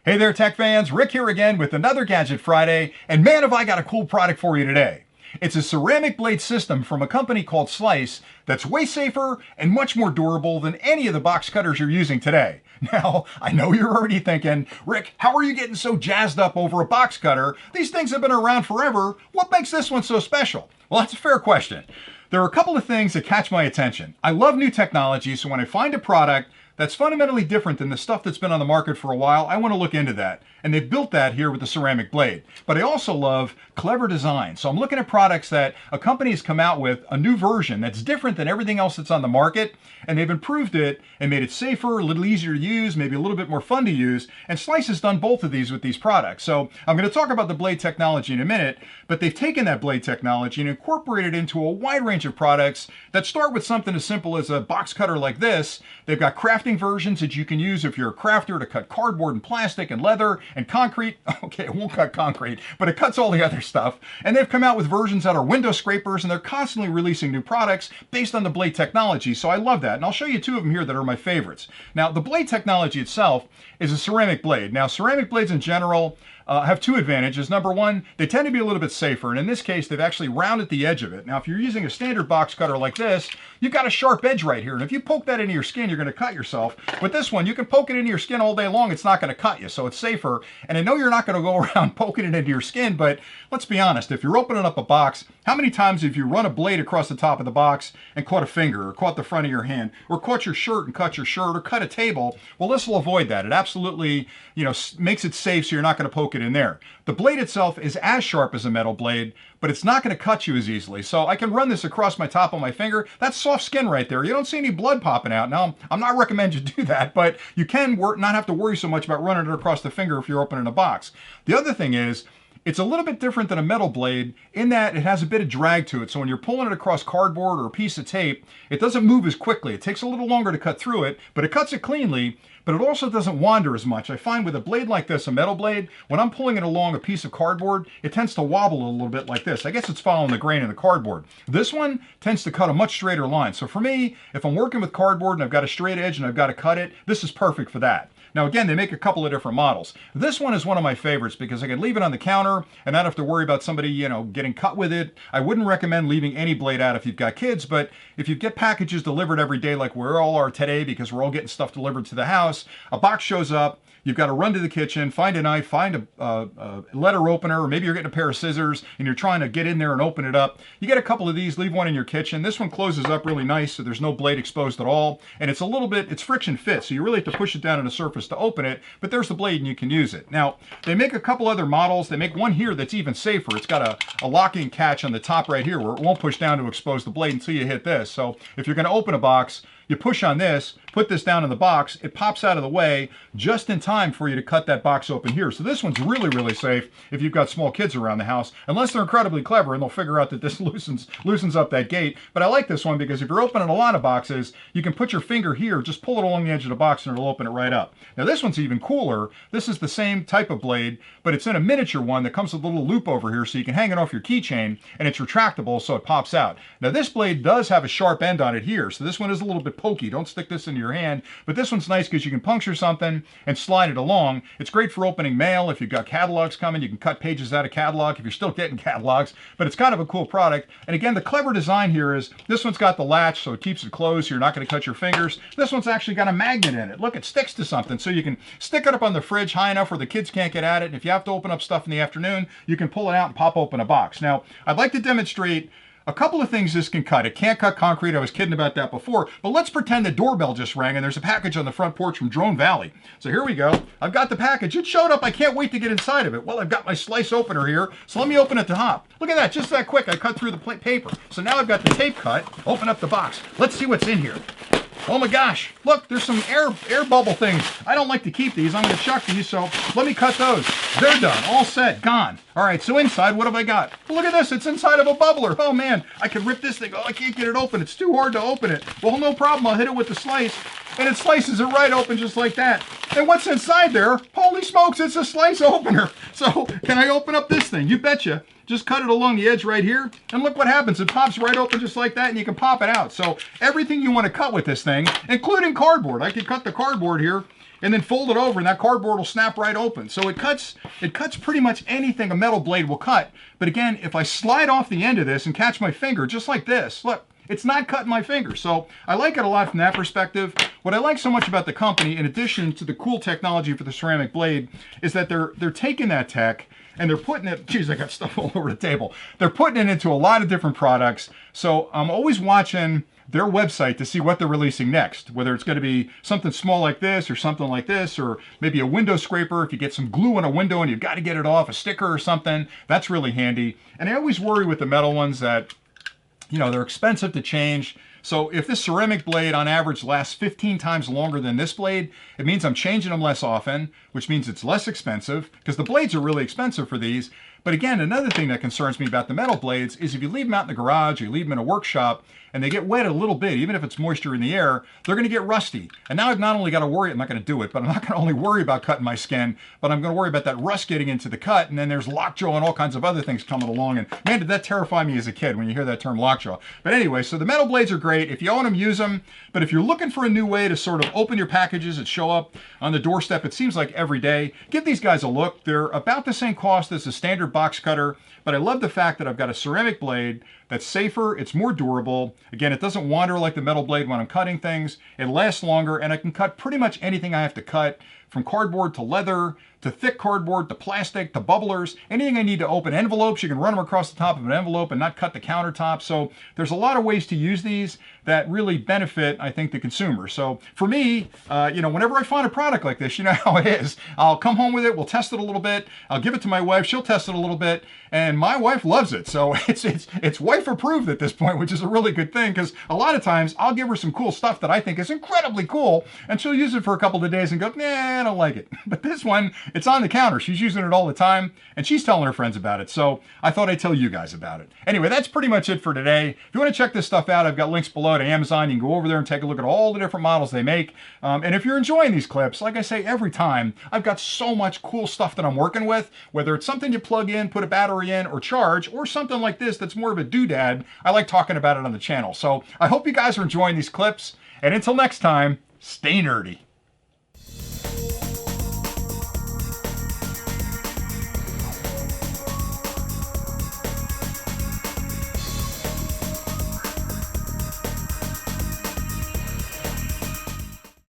Hey there, tech fans. Rick here again with another Gadget Friday, and man, have I got a cool product for you today. It's a ceramic blade system from a company called Slice that's way safer and much more durable than any of the box cutters you're using today. Now, I know you're already thinking, Rick, how are you getting so jazzed up over a box cutter? These things have been around forever. What makes this one so special? Well, that's a fair question. There are a couple of things that catch my attention. I love new technology, so when I find a product that's fundamentally different than the stuff that's been on the market for a while, I want to look into that. And they've built that here with the ceramic blade. But I also love clever design. So I'm looking at products that a company has come out with a new version that's different than everything else that's on the market. And they've improved it and made it safer, a little easier to use, maybe a little bit more fun to use. And Slice has done both of these with these products. So I'm going to talk about the blade technology in a minute, but they've taken that blade technology and incorporated it into a wide range of products that start with something as simple as a box cutter like this. They've got crafting versions that you can use if you're a crafter to cut cardboard and plastic and leather and concrete. Okay, it won't cut concrete, but it cuts all the other stuff. And they've come out with versions that are window scrapers, and they're constantly releasing new products based on the blade technology. So I love that. And I'll show you two of them here that are my favorites. Now, the blade technology itself is a ceramic blade. Now, ceramic blades in general have two advantages. Number one, they tend to be a little bit safer, and in this case, they've actually rounded the edge of it. Now, if you're using a standard box cutter like this, you've got a sharp edge right here, and if you poke that into your skin, you're going to cut yourself. With this one, you can poke it into your skin all day long. It's not going to cut you, so it's safer. And I know you're not going to go around poking it into your skin, but let's be honest. If you're opening up a box, how many times have you run a blade across the top of the box and caught a finger, or caught the front of your hand, or caught your shirt and cut your shirt, or cut a table? Well, this will avoid that. It absolutely, makes it safe, so you're not going to poke it in there. The blade itself is as sharp as a metal blade, but it's not going to cut you as easily. So I can run this across my top of my finger. That's soft skin right there. You don't see any blood popping out. Now, I'm not recommending you do that, but you can not have to worry so much about running it across the finger if you're opening a box. The other thing is, it's a little bit different than a metal blade in that it has a bit of drag to it. So when you're pulling it across cardboard or a piece of tape, it doesn't move as quickly. It takes a little longer to cut through it, but it cuts it cleanly, but it also doesn't wander as much. I find with a blade like this, a metal blade, when I'm pulling it along a piece of cardboard, it tends to wobble a little bit like this. I guess it's following the grain of the cardboard. This one tends to cut a much straighter line. So for me, if I'm working with cardboard and I've got a straight edge and I've got to cut it, this is perfect for that. Now again, they make a couple of different models. This one is one of my favorites because I can leave it on the counter and not have to worry about somebody, getting cut with it. I wouldn't recommend leaving any blade out if you've got kids, but if you get packages delivered every day like we all are today because we're all getting stuff delivered to the house, a box shows up, you've got to run to the kitchen, find a knife, find a letter opener, or maybe you're getting a pair of scissors and you're trying to get in there and open it up. You get a couple of these, leave one in your kitchen. This one closes up really nice, so there's no blade exposed at all. And it's friction fit, so you really have to push it down on a surface to open it, but there's the blade and you can use it. Now, they make a couple other models. They make one here that's even safer. It's got a locking catch on the top right here where it won't push down to expose the blade until you hit this. So if you're going to open a box, you push on this, put this down in the box, it pops out of the way just in time for you to cut that box open here. So this one's really, really safe if you've got small kids around the house, unless they're incredibly clever and they'll figure out that this loosens up that gate. But I like this one because if you're opening a lot of boxes, you can put your finger here, just pull it along the edge of the box and it'll open it right up. Now this one's even cooler. This is the same type of blade, but it's in a miniature one that comes with a little loop over here so you can hang it off your keychain, and it's retractable so it pops out. Now this blade does have a sharp end on it here, so this one is a little bit pokey. Don't stick this into your hand, but this one's nice because you can puncture something and slide it along. It's great for opening mail. If you've got catalogs coming, you can cut pages out of catalog if you're still getting catalogs, but it's kind of a cool product. And again, the clever design here is this one's got the latch so it keeps it closed so you're not going to cut your fingers. This one's actually got a magnet in it. Look, it sticks to something, so you can stick it up on the fridge high enough where the kids can't get at it. And if you have to open up stuff in the afternoon, you can pull it out and pop open a box. Now, I'd like to demonstrate a couple of things this can cut. It can't cut concrete. I was kidding about that before. But let's pretend the doorbell just rang and there's a package on the front porch from Drone Valley. So here we go. I've got the package. It showed up. I can't wait to get inside of it. Well, I've got my slice opener here. So let me open it to top. Look at that. Just that quick. I cut through the paper. So now I've got the tape cut. Open up the box. Let's see what's in here. Oh my gosh, look, there's some air bubble things. I don't like to keep these. I'm going to chuck these, so let me cut those. They're done, all set, gone. All right, so inside, what have I got? Well, look at this, it's inside of a bubbler. Oh man, I could rip this thing. Oh, I can't get it open. It's too hard to open it. Well, no problem, I'll hit it with the slice, and it slices it right open just like that. And what's inside there? Holy smokes, it's a slice opener. So can I open up this thing? You betcha. Just cut it along the edge right here, and look what happens. It pops right open just like that, and you can pop it out. So everything you want to cut with this thing, including cardboard. I could cut the cardboard here and then fold it over, and that cardboard will snap right open. So it cuts pretty much anything a metal blade will cut. But again, if I slide off the end of this and catch my finger just like this, look, it's not cutting my finger. So I like it a lot from that perspective. What I like so much about the company, in addition to the cool technology for the ceramic blade, is that they're taking that tech and they're putting it, geez, I got stuff all over the table. They're putting it into a lot of different products. So I'm always watching their website to see what they're releasing next, whether it's going to be something small like this or something like this, or maybe a window scraper. If you get some glue on a window and you've got to get it off, a sticker or something, that's really handy. And I always worry with the metal ones that, you know, they're expensive to change. So if this ceramic blade on average lasts 15 times longer than this blade, it means I'm changing them less often, which means it's less expensive, because the blades are really expensive for these. But again, another thing that concerns me about the metal blades is if you leave them out in the garage or you leave them in a workshop and they get wet a little bit, even if it's moisture in the air, they're going to get rusty. And now I've not only got to worry, I'm not going to do it, but I'm not going to only worry about cutting my skin, but I'm going to worry about that rust getting into the cut. And then there's lockjaw and all kinds of other things coming along. And man, did that terrify me as a kid when you hear that term lockjaw. But anyway, so the metal blades are great. If you own them, use them. But if you're looking for a new way to sort of open your packages and show up on the doorstep, it seems like every day, give these guys a look. They're about the same cost as a standard box cutter, but I love the fact that I've got a ceramic blade that's safer, it's more durable. Again, it doesn't wander like the metal blade when I'm cutting things. It lasts longer, and I can cut pretty much anything I have to cut, from cardboard to leather, to thick cardboard, to plastic, to bubblers. Anything I need to open envelopes, you can run them across the top of an envelope and not cut the countertop. So there's a lot of ways to use these that really benefit, I think, the consumer. So for me, you know, whenever I find a product like this, you know how it is. I'll come home with it, we'll test it a little bit, I'll give it to my wife, she'll test it a little bit, and my wife loves it. So it's wife approved at this point, which is a really good thing, because a lot of times I'll give her some cool stuff that I think is incredibly cool, and she'll use it for a couple of days and go, nah, I don't like it. But this one, it's on the counter. She's using it all the time, and she's telling her friends about it. So I thought I'd tell you guys about it. Anyway, that's pretty much it for today. If you want to check this stuff out, I've got links below to Amazon. You can go over there and take a look at all the different models they make. And if you're enjoying these clips, like I say every time, I've got so much cool stuff that I'm working with, whether it's something you plug in, put a battery in, or charge, or something like this that's more of a doodad. I like talking about it on the channel. So I hope you guys are enjoying these clips. And until next time, stay nerdy.